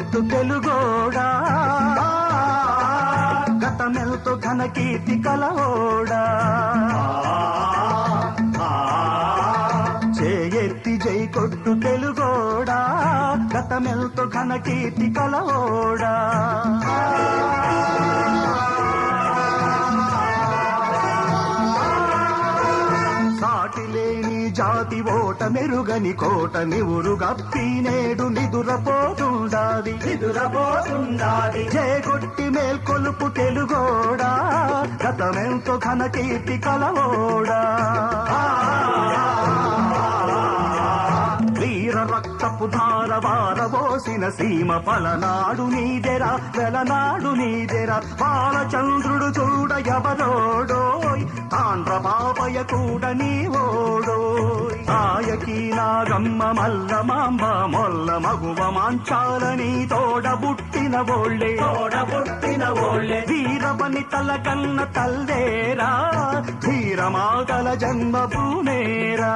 కొట్టు తెలుగోడా గతమెల్తో ఘన కీర్తి కలవోడా చేయెత్తి జై కొట్టు తెలుగోడా గతమెల్తో ఘన కీర్తి కలవోడా సాటిలేని జాతి ఓట మెరుగని కోట నివురు గప్పి నేడు నిదురపోతుండాది జయగొట్టి మేల్కొలుపు తెలుగోడా గతమెంతో ఘన కీర్తి కలవోడా వీర రక్తపు ధార వారబోసిన సీమ పలనాడు నీదెరా వెలనాడు నీదెరా బాలచంద్రుడు చూడ ఎవరోడోయ్ తాండ్ర బాబయ్య కూడా నీవోడోయ్ ఆయకి నాగమ్మ మల్ల మాంబ మొల్ల మగువ మాంచాలని తోడబుట్టిన ఓళ్ళే వీరవని తల కన్న తల్లేరా ధీరమాగల జన్మభూమేరా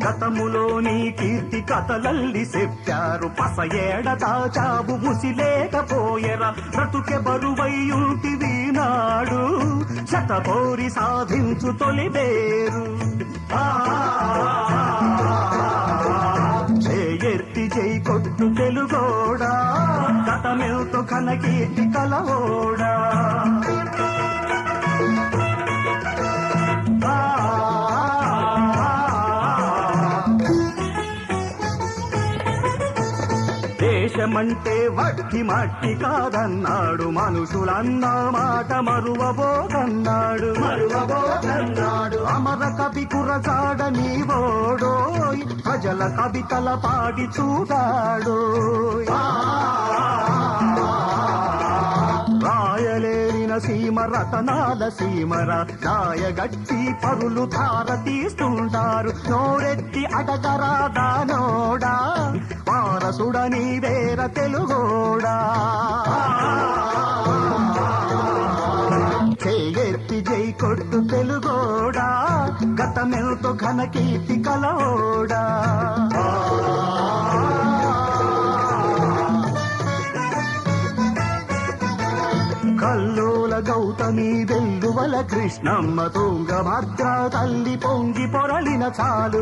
గతములోని కీర్తి కథలల్లి చెప్పారు పస ఏడ దాచావు ముసిలేకపోయెరా బ్రతుకె బరువైయుంటివి నాడు శతపోరి సాధించు తొలిబేరు చేయెత్తి జై కొట్టు తెలుగోడా గతమెల్తో ఘన కీర్తి కలవోడా దేశమంటే వట్టి మట్టి కాదన్నాడు మనుషులన్న మాట మరువబోదన్నాడు అమర కవి కురజాడ నీవోడోయ్ ప్రజల కవితల పాడి చూడాడోయ్ రాయలేరిన సీమ రతనాల సీమర రాయగట్టి పరులు ధార తీస్తుంటారు నోరెత్తి అడగరా దానోడా వారసుడని వేర తెలుగోడా చేయెత్తి జై కొట్టు తెలుగోడా గతమెల్తో ఘన కీర్తి కలవోడా కల్లోల గౌతమి వెల్లువల కృష్ణమ్మ తుంగభద్ర తల్లి పొంగి పొరలిన చాలు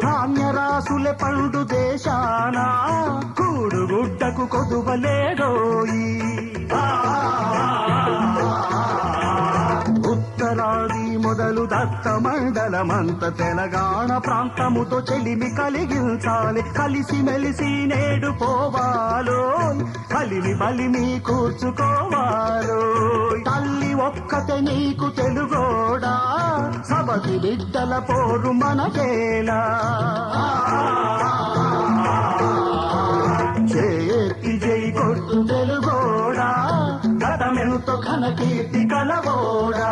ధాన్యరాసుల పండు దేశాన కూడుగుడ్డకు కొదువలేడోయి ఉత్తరాది మొదలు దత్త మండలమంత తెలంగాణ ప్రాంతముతో చెలిమి కలిగించాలి కలిసి మెలిసి నేడు పోవాలో కలిమి బలిమి కూర్చుకోవాలో తల్లి ఒక్కతే నీకు తెలుగోడా సబతి బిడ్డల పోరు మనకేలా చేయెత్తి జై కొట్టు తెలుగోడా గతమెంతో ఘన కీర్తి కలవోడా